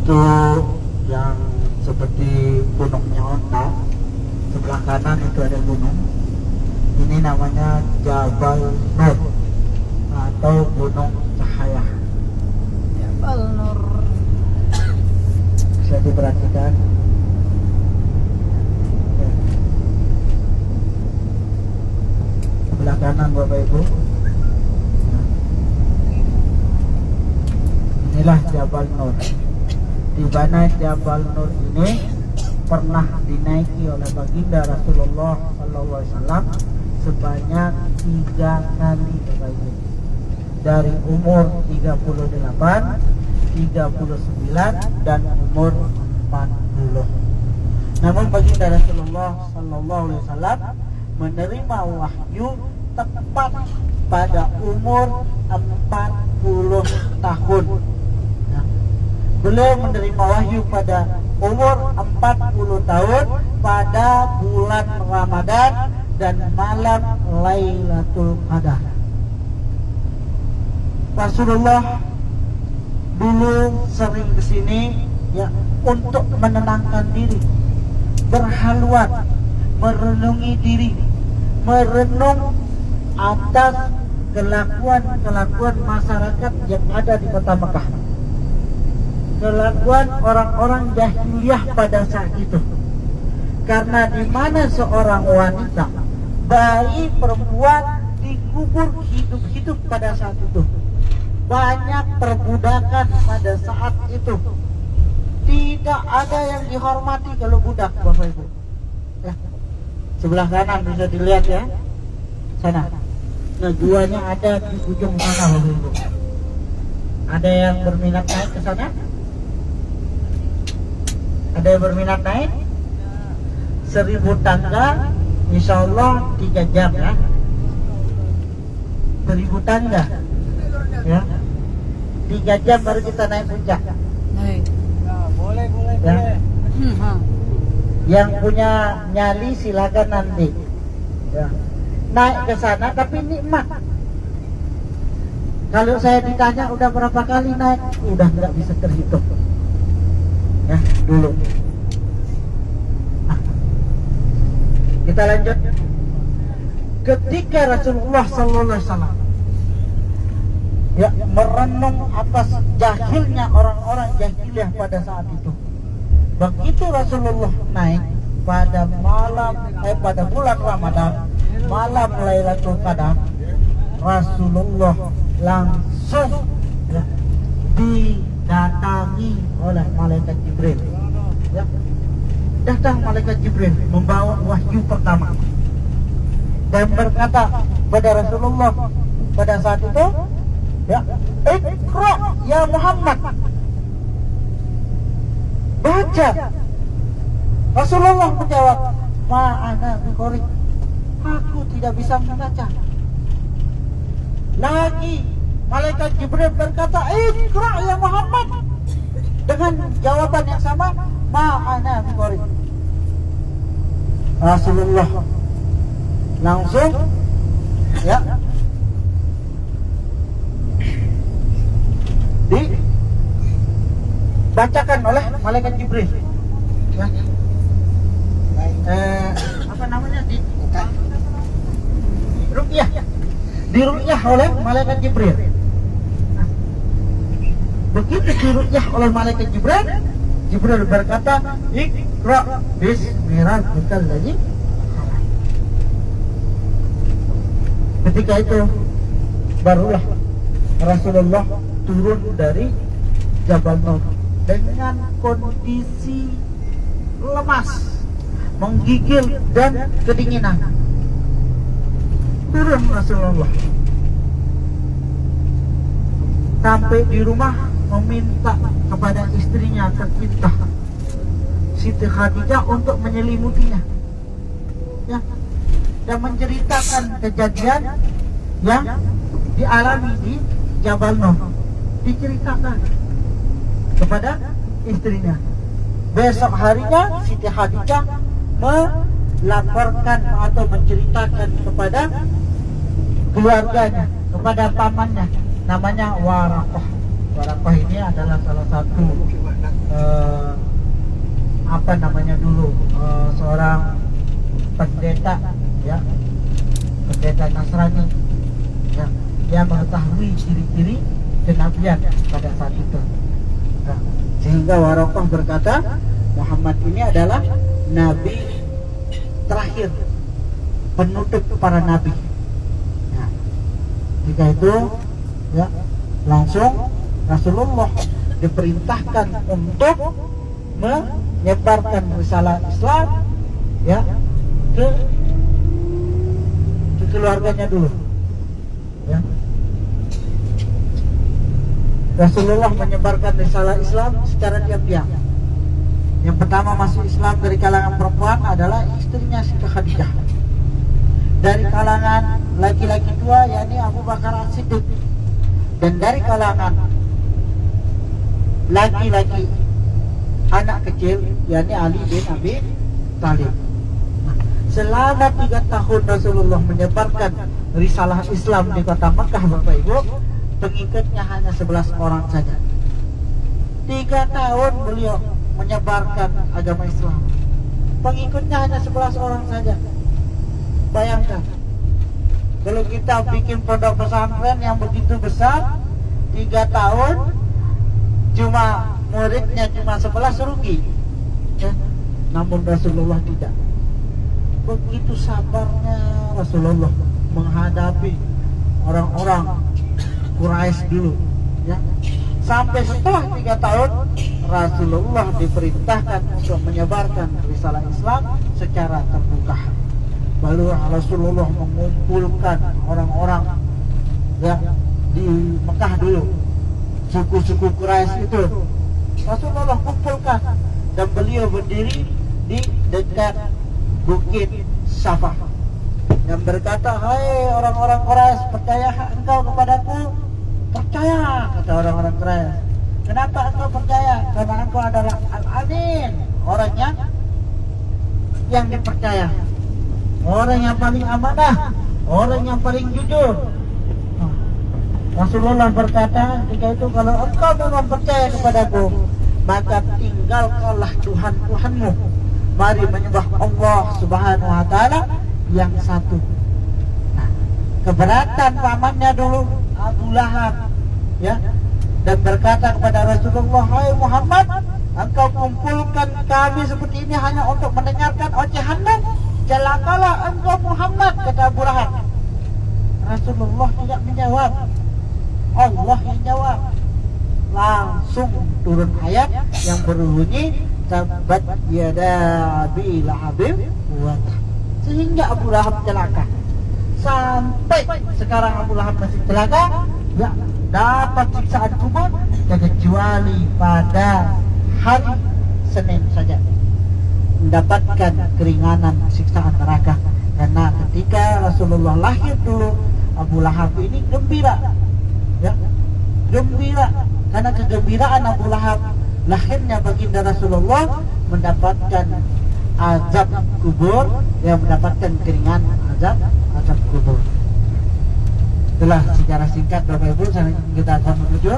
Untuk yang seperti gunungnya Onta, sebelah kanan itu ada gunung. Ini namanya Jabal Nur atau Gunung Cahaya. Jabal Nur. Bisa diperhatikan. Ya. Sebelah kanan Bapak Ibu. Nah. Inilah Jabal Nur. Di mana Jabal Nur ini pernah dinaiki oleh baginda Rasulullah SAW sebanyak 3 kali, Bapak Ibu. Dari umur 38, 39 dan umur 40. Namun baginda Rasulullah SAW menerima wahyu tepat pada umur 40 tahun. Ya. Beliau menerima wahyu pada umur 40 tahun pada bulan Ramadan dan malam Lailatul Qadar. Rasulullah dulu sering kesini ya untuk menenangkan diri, berhalwat, merenungi diri, merenung atas kelakuan masyarakat yang ada di kota Mekah, kelakuan orang-orang jahiliyah pada saat itu. Karena di mana seorang wanita, bayi perempuan dikubur hidup-hidup pada saat itu. Banyak perbudakan pada saat itu. Tidak ada yang dihormati kalau budak, Bapak Ibu. Ya. Sebelah kanan bisa dilihat ya. Sana. Nah, guanya ada di ujung sana, Bapak Ibu. Ada yang berminat naik ke sana? Ada yang berminat naik? 1000 tangga, insya Allah 3 jam ya. 1000 tangga ya, 3 jam baru kita naik puncak. Baik. Boleh Ya. Yang punya nyali silakan nanti ya. Naik ke sana tapi nikmat. Kalau saya ditanya udah berapa kali naik, udah nggak bisa terhitung ya dulu. Kita lanjut. Ketika Rasulullah SAW ya merenung atas jahilnya orang-orang jahiliyah pada saat itu, begitu Rasulullah naik pada pada bulan Ramadan, malam Lailatul Qadar, Rasulullah langsung ya, didatangi oleh malaikat Jibril. Ya. Datang malaikat Jibril membawa wahyu pertama dan berkata pada Rasulullah pada saat itu, ya, Iqra ya Muhammad, baca. Rasulullah menjawab, ma'ana biqari, aku tidak bisa membaca. Lagi malaikat Jibril berkata, Iqra ya Muhammad, dengan jawaban yang sama, ma'ana biqari. Rasulullah langsung ya dibacakan oleh malaikat Jibril ya. Apa namanya, di ruqyah oleh malaikat Jibril. Nah, begitu diruqyah oleh malaikat Jibril, Jibril berkata, Iqra bismi rabbikal ladzi. Ketika itu barulah Rasulullah turun dari Jabal Nur dengan kondisi lemas, menggigil dan kedinginan. Turun Rasulullah sampai di rumah meminta kepada istrinya tercinta Siti Khadijah untuk menyelimutinya ya, dan menceritakan kejadian yang dialami di Jabal Nur. Diceritakan kepada istrinya. Besok harinya Siti Khadijah melaporkan atau menceritakan kepada keluarganya, kepada pamannya namanya Waraqah Waraqah ini adalah salah satu apa namanya dulu, seorang pendeta, ya, pendeta Nasrani, ya, dia mengetahui ciri-ciri kenabian pada saat itu. Nah, sehingga Waraqah berkata Muhammad ini adalah nabi terakhir, penutup para nabi. Nah, ketika itu, ya, langsung Rasulullah diperintahkan untuk menyebarkan risalah Islam, ya, ke keluarganya dulu, ya. Rasulullah menyebarkan risalah Islam secara diam-diam. Yang pertama masuk Islam dari kalangan perempuan adalah istrinya Siti Khadijah. Dari kalangan laki-laki tua yakni Abu Bakar As-Siddiq. Dan dari kalangan laki-laki anak kecil yakni Ali bin Abi Thalib. Nah, selama 3 tahun Rasulullah menyebarkan risalah Islam di kota Mekah, Bapak Ibu, pengikutnya hanya 11 orang saja. 3 tahun beliau menyebarkan agama Islam, pengikutnya hanya 11 orang saja. Bayangkan, kalau kita bikin pondok pesantren yang begitu besar, 3 tahun cuma muridnya cuma 11, rugi, ya. Namun Rasulullah tidak. Begitu sabarnya Rasulullah menghadapi orang-orang Quraisy dulu, ya. Sampai setelah 3 tahun Rasulullah diperintahkan untuk menyebarkan risalah Islam secara terbuka. Lalu Rasulullah mengumpulkan orang-orang, ya, di Mekah dulu, suku-suku Quraisy itu Rasulullah kumpulkan, dan beliau berdiri di dekat Bukit Safa dan berkata, "Hai orang-orang Quraisy, percaya engkau kepadaku?" "Percaya," kata orang-orang Quraisy. "Kenapa engkau percaya?" "Karena engkau adalah Al-Amin, orang yang dipercaya, orang yang paling amanah, orang yang paling jujur." Rasulullah berkata ketika itu, "Kalau engkau memang percaya kepadaku, maka tinggalkanlah Tuhan-Tuhanmu. Mari menyembah Allah Subhanahu wa Ta'ala yang satu." Nah, keberatan pamannya dulu Abu Lahab, ya, dan berkata kepada Rasulullah, "Hai Muhammad, engkau kumpulkan kami seperti ini hanya untuk mendengarkan ocehanmu? Celakalah engkau Muhammad," kata Abu Lahab. Rasulullah tidak menjawab, Allah yang jawab. Langsung turun ayat yang berbunyi tabat yada Abi Lahab wa tab. Sehingga Abu Lahab celaka. Sampai sekarang Abu Lahab masih celaka, ya, dapat siksaan kubur, kecuali pada hari Senin saja mendapatkan keringanan siksaan neraka. Karena ketika Rasulullah lahir dulu, Abu Lahab ini gembira, ya, gembira. Karena kegembiraan Abu Lahab lahirnya baginda Rasulullah mendapatkan azab kubur, yang mendapatkan keringanan azab kubur. Itulah sejarah singkat Bapak Ibu. Kita akan menuju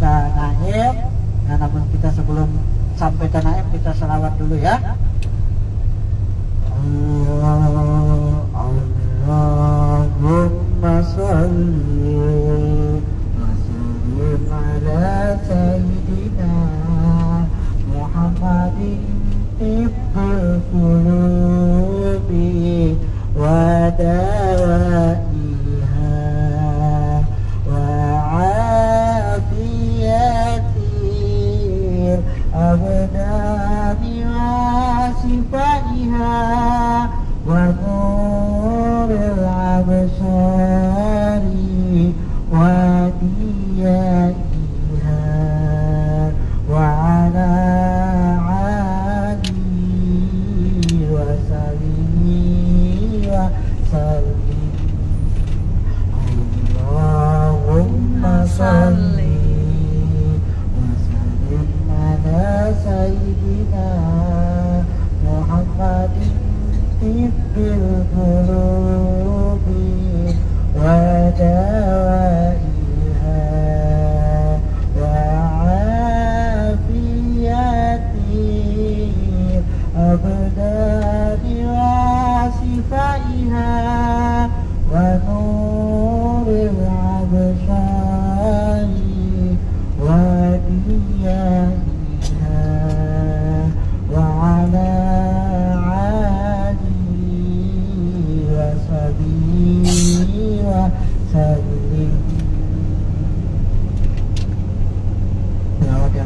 ke Naim. Nah, namun kita sebelum sampai ke Naim, kita selawat dulu, ya. Allahumma sholli wa sallim ala sayyidina Muhammadin tibbil qulubi wa dawaiha wa afiyatil abdani wa sifaiha wa nuril absari wa diyaiha wa ala alihi wa sahbihi wa sallim. Allahumma salli wa sallim ala sayyidina Muhammadin tibbil qulubi wa dawaiha wa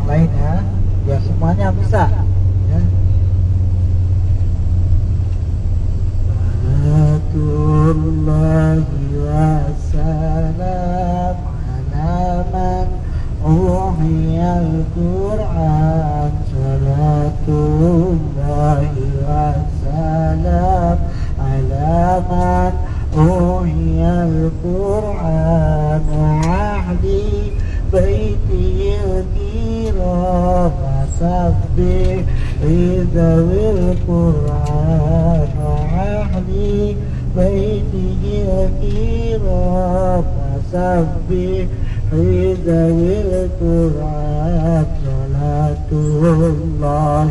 lain ya, biar semuanya bisa ya. Salatullahi wa salam ala man uhiyal Qur'an. Salatullahi wa salam ala man uhiyal Qur'an wa ahli بيته الكرام سبح ذوي القرآن وأهل بيته الكرام سبح ذوي القرآن. صلاة الله